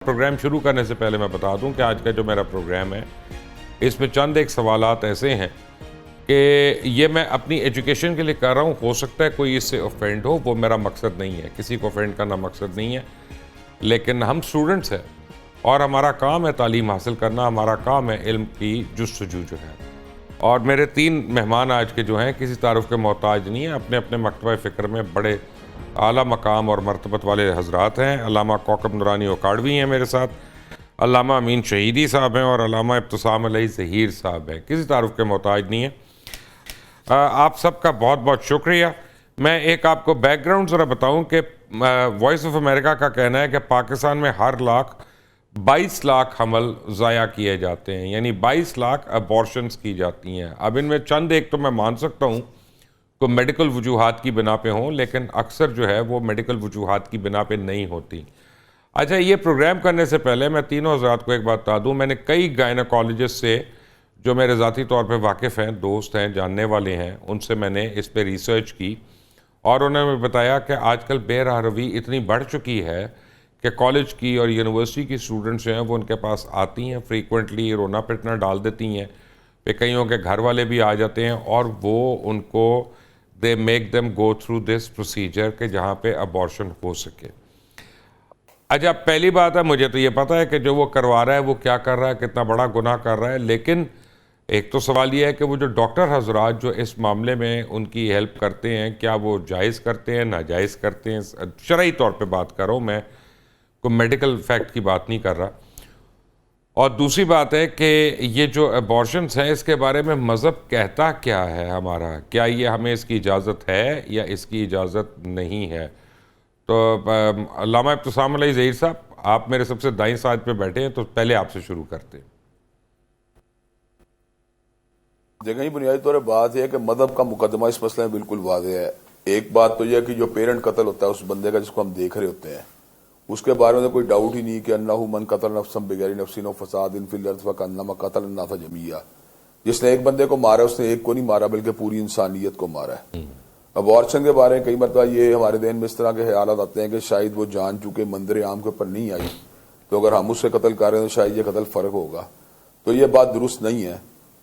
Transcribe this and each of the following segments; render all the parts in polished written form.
Programme شروع کرنے سے پہلے میں بتا دوں کہ آج کا جو میرا پروگرام ہے اس میں چند ایک سوالات ایسے ہیں کہ یہ میں اپنی ایجوکیشن کے لیے کر رہا ہوں. ہو سکتا ہے کوئی اس سے افینڈ ہو, وہ میرا مقصد نہیں ہے, کسی کو افینڈ کرنا مقصد نہیں ہے. لیکن ہم اسٹوڈنٹس ہیں اور ہمارا کام ہے تعلیم حاصل کرنا, ہمارا کام ہے علم کی جستجو جو ہے. اور میرے 3 مہمان آج کے جو ہیں کسی تعارف کے محتاج نہیں ہیں, اپنے اپنے مکتبہ فکر میں بڑے اعلیٰ مقام اور مرتبت والے حضرات ہیں. علامہ کوکب نورانی اوکاڑوی ہیں میرے ساتھ, علامہ امین شہیدی صاحب ہیں اور علامہ ابتسام علیہ ظہیر صاحب ہیں. کسی تعارف کے محتاج نہیں ہیں. آپ سب کا بہت بہت شکریہ. میں ایک آپ کو بیک گراؤنڈ ذرا بتاؤں کہ وائس آف امریکہ کا کہنا ہے کہ پاکستان میں ہر لاکھ 22 لاکھ حمل ضائع کیے جاتے ہیں, یعنی 22 لاکھ ابورشنز کی جاتی ہیں. اب ان میں چند ایک تو میں مان سکتا ہوں کو میڈیکل وجوہات کی بنا پہ ہوں, لیکن اکثر جو ہے وہ میڈیکل وجوہات کی بنا پہ نہیں ہوتی. اچھا, یہ پروگرام کرنے سے پہلے میں تینوں حضرات کو ایک بات بتا دوں. میں نے کئی گائناکالوجسٹ سے جو میرے ذاتی طور پہ واقف ہیں, دوست ہیں, جاننے والے ہیں, ان سے میں نے اس پہ ریسرچ کی اور انہوں نے بتایا کہ آج کل بے راہ روی اتنی بڑھ چکی ہے کہ کالج کی اور یونیورسٹی کی اسٹوڈنٹس جو ہیں وہ ان کے پاس آتی ہیں, فریکوینٹلی رونا پٹنا ڈال دیتی ہیں کہ کئیوں کے گھر والے بھی آ جاتے ہیں اور وہ ان کو they make them go through this procedure کہ جہاں پہ ابورشن ہو سکے. اچھا, پہلی بات ہے مجھے تو یہ پتہ ہے کہ جو وہ کروا رہا ہے وہ کیا کر رہا ہے, کتنا بڑا گناہ کر رہا ہے, لیکن ایک تو سوال یہ ہے کہ وہ جو ڈاکٹر حضرات جو اس معاملے میں ان کی ہیلپ کرتے ہیں, کیا وہ جائز کرتے ہیں, ناجائز کرتے ہیں؟ شرعی طور پہ بات کر رہا ہوں میں, کوئی میڈیکل فیکٹ کی بات نہیں کر رہا. اور دوسری بات ہے کہ یہ جو ابورشنز ہیں اس کے بارے میں مذہب کہتا کیا ہے ہمارا, کیا یہ ہمیں اس کی اجازت ہے یا اس کی اجازت نہیں ہے؟ تو علامہ ابتسام علیہ ظہیر صاحب, آپ میرے سب سے دائیں سائڈ پہ بیٹھے ہیں, تو پہلے آپ سے شروع کرتے ہیں. دیکھیں جی, بنیادی طور پر بات یہ ہے کہ مذہب کا مقدمہ اس مسئلے میں بالکل واضح ہے. ایک بات تو یہ ہے کہ جو پیرنٹ قتل ہوتا ہے اس بندے کا جس کو ہم دیکھ رہے ہوتے ہیں, اس کے بارے میں کوئی ڈاؤٹ ہی نہیں کہ انہو من قتل نفسا بغیر نفس و فساد فی الارض فکانما قتل الناس جمیعا. جس نے ایک بندے کو مارا اس نے ایک کو نہیں مارا بلکہ پوری انسانیت کو مارا ہے. ابورشن کے بارے میں کئی مرتبہ یہ ہمارے ذہن میں اس طرح کے خیالات آتے ہیں کہ شاید وہ جان چونکہ منظر عام کے اوپر نہیں آئی تو اگر ہم اس سے قتل کر رہے ہیں تو شاید یہ قتل فرق ہوگا. تو یہ بات درست نہیں ہے,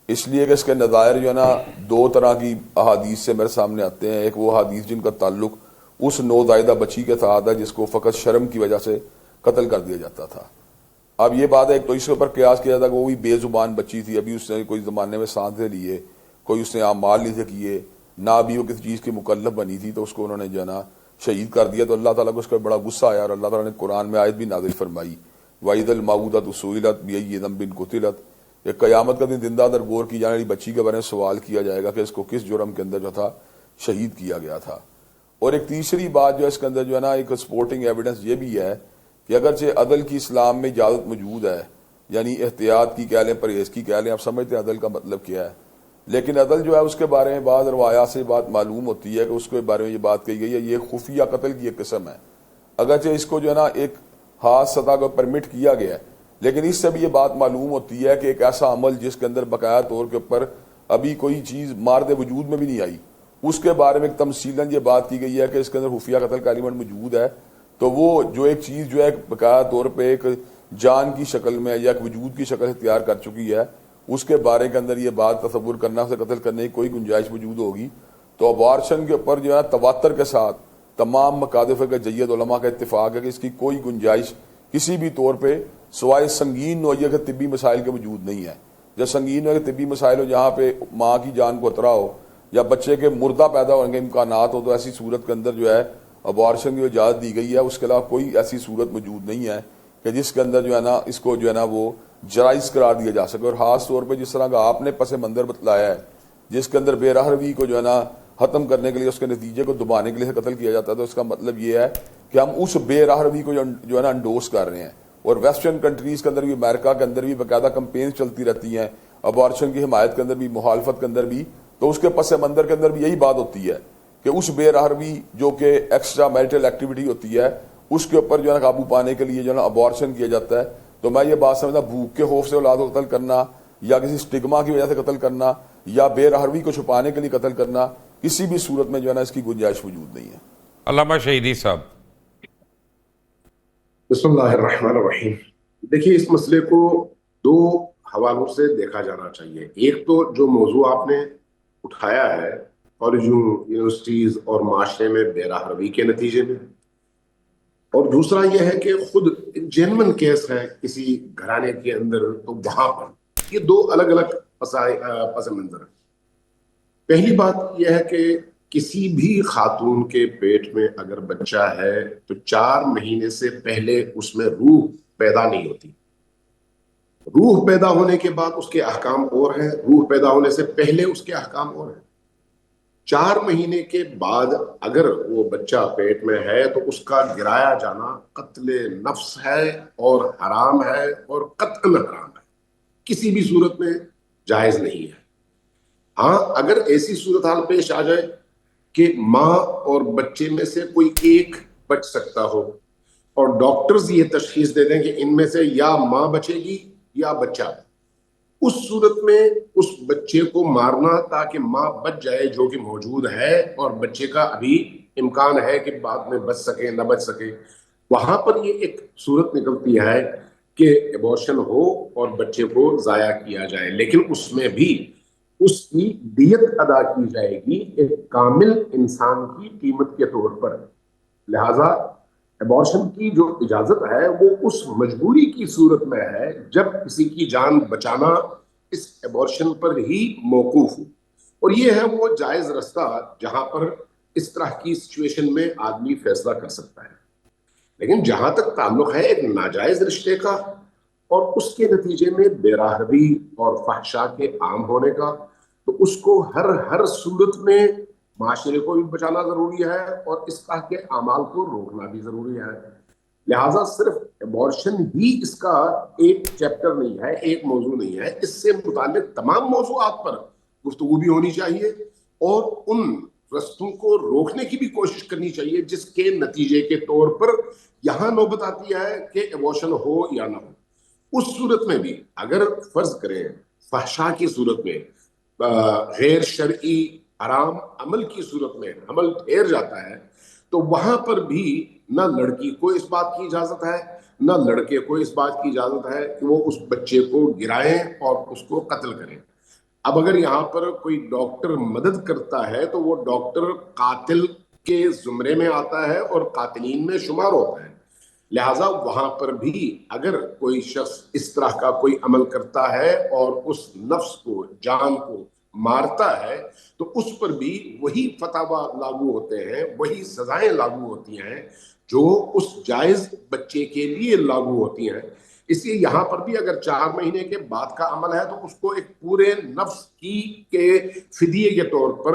اس لیے کہ اس کے نظائر جو ہے نا 2 طرح کی احادیث سے میرے سامنے آتے ہیں. ایک وہ احادیث جن کا تعلق اس نوزائیدہ بچی کے ساتھ ہے جس کو فقط شرم کی وجہ سے قتل کر دیا جاتا تھا. اب یہ بات ہے تو اس کے اوپر قیاس کیا جاتا کہ وہ بھی بے زبان بچی تھی, ابھی اس نے کوئی زمانے میں سانسیں لیے, کوئی اس نے اعمال نہیں سے کیے, نہ ابھی وہ کسی چیز کی مکلف بنی تھی, تو اس کو انہوں نے جو ہے نا شہید کر دیا. تو اللہ تعالیٰ کو اس کا بڑا غصہ آیا اور اللہ تعالیٰ نے قرآن میں آیت بھی نازل فرمائی, وَإِذَا الْمَوْءُودَةُ سُئِلَتْ بِأَيِّ ذَنبٍ قُتِلَتْ. کہ قیامت کا دن زندہ در غور کی جانے والی بچی کے بارے میں سوال کیا جائے گا کہ اس کو کس جرم کے اندر جو تھا شہید کیا گیا تھا. اور ایک تیسری بات جو اس کے اندر جو ہے نا ایک سپورٹنگ ایویڈنس یہ بھی ہے کہ اگرچہ عدل کی اسلام میں اجازت موجود ہے, یعنی احتیاط کی کہہ لیں, پرہیز کی کہہ لیں, آپ سمجھتے ہیں عدل کا مطلب کیا ہے, لیکن عدل جو ہے اس کے بارے میں بعض روایات سے بات معلوم ہوتی ہے کہ اس کے بارے میں یہ بات کہی گئی ہے یہ خفیہ قتل کی ایک قسم ہے. اگرچہ اس کو جو ہے نا ایک خاص سطح کو پرمٹ کیا گیا ہے, لیکن اس سے بھی یہ بات معلوم ہوتی ہے کہ ایک ایسا عمل جس کے اندر باقاعدہ طور کے اوپر ابھی کوئی چیز مارد وجود میں بھی نہیں آئی, اس کے بارے میں تمثیلاً یہ بات کی گئی ہے کہ اس کے اندر خفیہ قتل کا ایلیمنٹ موجود ہے. تو وہ جو ایک چیز جو ہے باقاعدہ طور پہ ایک جان کی شکل میں یا ایک وجود کی شکل اختیار کر چکی ہے, اس کے بارے کے اندر یہ بات تصور کرنا سے قتل کرنے کی کوئی گنجائش وجود ہوگی. تو ابارشن کے اوپر جو ہے تواتر کے ساتھ تمام مقادف کے جید علماء کا اتفاق ہے کہ اس کی کوئی گنجائش کسی بھی طور پہ سوائے سنگین نوعیت کے طبی مسائل کے موجود نہیں ہے. جب سنگین نوعیت کے طبی مسائل ہو جہاں پہ ماں کی جان کو خطرہ ہو یا بچے کے مردہ پیدا ہونے کے امکانات ہو, تو ایسی صورت کے اندر جو ہے ابارشن کی اجازت دی گئی ہے. اس کے علاوہ کوئی ایسی صورت موجود نہیں ہے کہ جس کے اندر جو ہے نا اس کو جو ہے نا وہ جائز قرار دیا جا سکے. اور خاص طور پہ جس طرح کا آپ نے پس منظر بتلایا ہے جس کے اندر بے راہ روی کو جو ہے نا ختم کرنے کے لیے, اس کے نتیجے کو دبانے کے لیے قتل کیا جاتا ہے, تو اس کا مطلب یہ ہے کہ ہم اس بے راہ روی کو جو ہے نا انڈوس کر رہے ہیں. اور ویسٹرن کنٹریز کے اندر بھی, امریکہ کے اندر بھی باقاعدہ کمپینز چلتی رہتی ہیں ابارشن کی حمایت کے اندر بھی, مخالفت کے اندر بھی. تو اس کے پس منظر کے اندر بھی یہی بات ہوتی ہے کہ اس بے راہ روی جو کہ ایکسٹرا میریٹل ایکٹیویٹی ہوتی ہے اس کے اوپر جو ہے قابو پانے کے لیے جو ہے نا ابارشن کیا جاتا ہے. تو میں یہ بات سمجھتا بھوک کے خوف سے اولاد کو قتل کرنا یا کسی سٹگما کی وجہ سے قتل کرنا یا بے راہ روی کو چھپانے کے لیے قتل کرنا کسی بھی صورت میں جو ہے نا اس کی گنجائش موجود نہیں ہے. علامہ شہیدی صاحب. بسم اللہ الرحمن الرحیم. دیکھیے اس مسئلے کو دو حوالوں سے دیکھا جانا چاہیے. ایک تو جو موضوع آپ نے اٹھایا ہے کالجوں، یونیورسٹیز اور معاشرے میں بے راہ روی کے نتیجے میں، اور دوسرا یہ ہے کہ خود جینون کیس ہے کسی گھرانے کے اندر، تو وہاں پر یہ دو الگ الگ پس منظر ہیں. پہلی بات یہ ہے کہ کسی بھی خاتون کے پیٹ میں اگر بچہ ہے تو 4 مہینے سے پہلے اس میں روح پیدا نہیں ہوتی. روح پیدا ہونے کے بعد اس کے احکام اور ہیں، روح پیدا ہونے سے پہلے اس کے احکام اور ہیں. 4 مہینے کے بعد اگر وہ بچہ پیٹ میں ہے تو اس کا گرایا جانا قتل نفس ہے اور حرام ہے اور قطعاً حرام ہے، کسی بھی صورت میں جائز نہیں ہے. ہاں اگر ایسی صورتحال پیش آ جائے کہ ماں اور بچے میں سے کوئی ایک بچ سکتا ہو اور ڈاکٹرز یہ تشخیص دے دیں کہ ان میں سے یا ماں بچے گی یا بچہ، اس صورت میں اس بچے کو مارنا تاکہ ماں بچ جائے جو کہ موجود ہے اور بچے کا ابھی امکان ہے کہ بعد میں بچ سکے نہ بچ سکے، وہاں پر یہ ایک صورت نکلتی ہے کہ ایبورشن ہو اور بچے کو ضائع کیا جائے. لیکن اس میں بھی اس کی دیت ادا کی جائے گی ایک کامل انسان کی قیمت کے طور پر. لہذا ایبورشن کی جو اجازت ہے وہ اس مجبوری کی صورت میں ہے جب کسی کی جان بچانا اس ایبورشن پر ہی موقوف ہو. اور یہ ہے وہ جائز رستہ جہاں پر اس طرح کی سچویشن میں آدمی فیصلہ کر سکتا ہے. لیکن جہاں تک تعلق ہے ایک ناجائز رشتے کا اور اس کے نتیجے میں بے راہ روی اور فحشا کے عام ہونے کا، تو اس کو ہر صورت میں معاشرے کو بھی بچانا ضروری ہے اور اس طرح کے اعمال کو روکنا بھی ضروری ہے. لہٰذا صرف ایبورشن ہی اس کا ایک چیپٹر نہیں ہے، ایک موضوع نہیں ہے. اس سے متعلق تمام موضوعات پر گفتگو بھی ہونی چاہیے اور ان رستوں کو روکنے کی بھی کوشش کرنی چاہیے جس کے نتیجے کے طور پر یہاں نوبت آتی ہے کہ ایبورشن ہو یا نہ ہو. اس صورت میں بھی اگر فرض کریں فحشا کی صورت میں، غیر شرعی حرام عمل کی صورت میں حمل ٹھہر جاتا ہے تو وہاں پر بھی نہ لڑکی کو اس بات کی اجازت ہے نہ لڑکے کو اس بات کی اجازت ہے کہ وہ اس بچے کو گرائیں اور اس کو قتل کریں. اب اگر یہاں پر کوئی ڈاکٹر مدد کرتا ہے تو وہ ڈاکٹر قاتل کے زمرے میں آتا ہے اور قاتلین میں شمار ہوتا ہے. لہٰذا وہاں پر بھی اگر کوئی شخص اس طرح کا کوئی عمل کرتا ہے اور اس نفس کو، جان کو مارتا ہے تو اس پر بھی وہی فتویٰ لاگو ہوتے ہیں، وہی سزائیں لاگو ہوتی ہیں جو اس جائز بچے کے لیے لاگو ہوتی ہیں. اس لیے یہاں پر بھی اگر 4 مہینے کے بعد کا عمل ہے تو اس کو ایک پورے نفس کی کے فدیے کے طور پر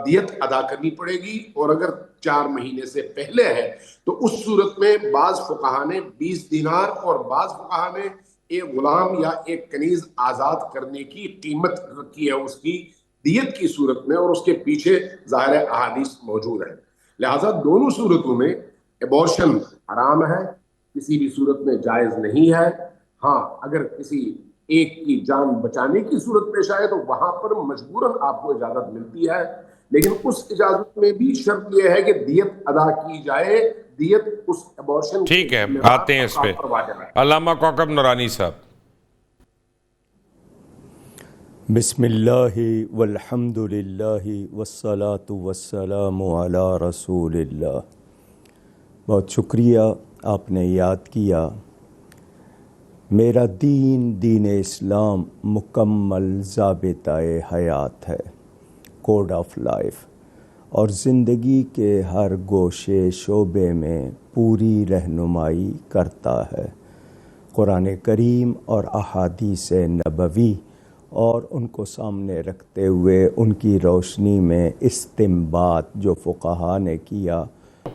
دیت ادا کرنی پڑے گی. اور اگر 4 مہینے سے پہلے ہے تو اس صورت میں بعض فقہا نے 20 دینار اور بعض فقہا نے ایک غلام یا ایک کنیز آزاد کرنے کی قیمت رکھی ہے اس کی دیت کی صورت میں، اور اس کے پیچھے ظاہر احادیث موجود ہیں. لہٰذا دونوں صورتوں میں ایبورشن حرام ہے، کسی بھی صورت میں جائز نہیں ہے. ہاں اگر کسی ایک کی جان بچانے کی صورت پیش آئے تو وہاں پر مجبوراً آپ کو اجازت ملتی ہے، لیکن اس اجازت میں بھی شرط یہ ہے کہ دیت ادا کی جائے. دیت اس ایبورشن کے ٹھیک ہے، ذمہ دار آتے ہیں اس پہ. افراد پر واجب ہے. علامہ کوکب نورانی صاحب. بسم اللہ والحمد للہ والصلاة والسلام علی رسول اللہ. بہت شکریہ آپ نے یاد کیا. میرا دین، دین اسلام مکمل ضابطۂ حیات ہے، کوڈ آف لائف، اور زندگی کے ہر گوشے شعبے میں پوری رہنمائی کرتا ہے. قرآن کریم اور احادیث نبوی اور ان کو سامنے رکھتے ہوئے ان کی روشنی میں استنباط جو فقہا نے کیا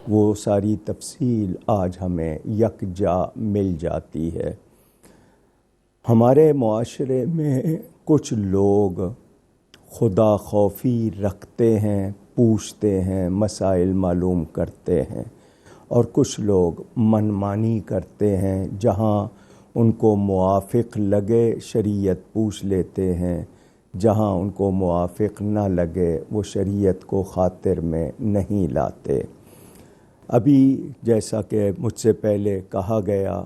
وہ ساری تفصیل آج ہمیں یکجا مل جاتی ہے. ہمارے معاشرے میں کچھ لوگ خدا خوفی رکھتے ہیں، پوچھتے ہیں، مسائل معلوم کرتے ہیں، اور کچھ لوگ منمانی کرتے ہیں، جہاں ان کو موافق لگے شریعت پوچھ لیتے ہیں، جہاں ان کو موافق نہ لگے وہ شریعت کو خاطر میں نہیں لاتے. ابھی جیسا کہ مجھ سے پہلے کہا گیا،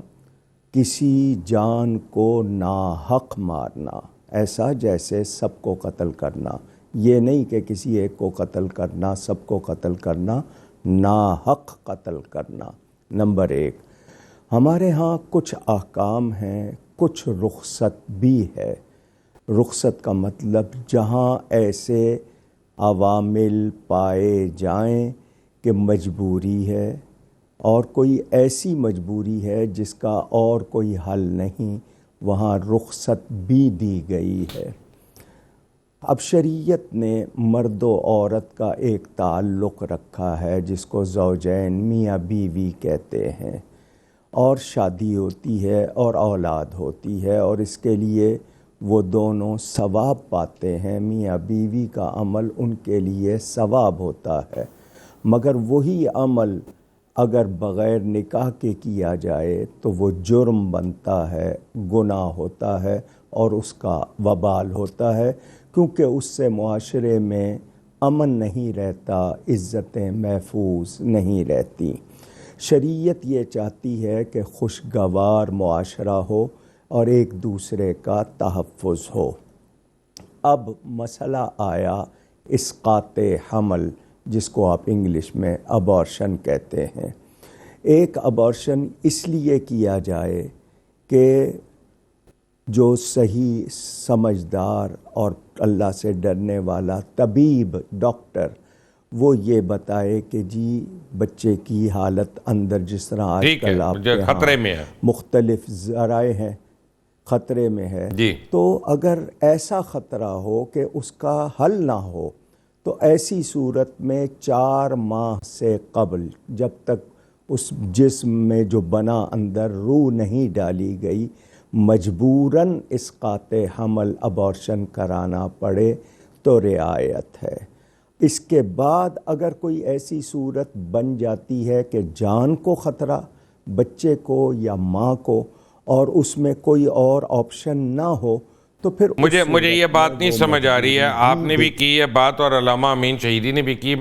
کسی جان کو ناحق مارنا، ایسا جیسے سب کو قتل کرنا، یہ نہیں کہ کسی ایک کو قتل کرنا، سب کو قتل کرنا، ناحق قتل کرنا۔ نمبر 1، ہمارے ہاں کچھ احکام ہیں، کچھ رخصت بھی ہے۔ رخصت کا مطلب جہاں ایسے عوامل پائے جائیں کہ مجبوری ہے، اور کوئی ایسی مجبوری ہے جس کا اور کوئی حل نہیں، وہاں رخصت بھی دی گئی ہے۔ اب شریعت نے مرد و عورت کا ایک تعلق رکھا ہے جس کو زوجین، میاں بیوی کہتے ہیں، اور شادی ہوتی ہے اور اولاد ہوتی ہے، اور اس کے لیے وہ دونوں ثواب پاتے ہیں۔ میاں بیوی کا عمل ان کے لیے ثواب ہوتا ہے، مگر وہی عمل اگر بغیر نکاح کے کیا جائے تو وہ جرم بنتا ہے، گناہ ہوتا ہے، اور اس کا وبال ہوتا ہے، کیونکہ اس سے معاشرے میں امن نہیں رہتا، عزتیں محفوظ نہیں رہتی۔ شریعت یہ چاہتی ہے کہ خوشگوار معاشرہ ہو اور ایک دوسرے کا تحفظ ہو۔ اب مسئلہ آیا اسقاط حمل، جس کو آپ انگلش میں ابارشن کہتے ہیں۔ ایک ابارشن اس لیے کیا جائے کہ جو صحیح سمجھدار اور اللہ سے ڈرنے والا طبیب، ڈاکٹر، وہ یہ بتائے کہ جی بچے کی حالت اندر جس طرح آج ٹھیک ہے، کل آپ مجھے کے خطرے ہاں میں ہے، مختلف ذرائع ہیں، خطرے میں ہے، جی تو اگر ایسا خطرہ ہو کہ اس کا حل نہ ہو تو ایسی صورت میں 4 ماہ سے قبل، جب تک اس جسم میں جو بنا اندر روح نہیں ڈالی گئی، مجبوراً اسقاط حمل، ابارشن کرانا پڑے تو رعایت ہے۔ اس کے بعد اگر کوئی ایسی صورت بن جاتی ہے کہ جان کو خطرہ، بچے کو یا ماں کو، اور اس میں کوئی اور آپشن نہ ہو، تو پھر اس مجھے صورت یہ میں بات نہیں وہ سمجھ آ رہی ہے، مجبوری آپ نے بھی کی یہ بات اور علامہ امین شہیدی نے بھی کی۔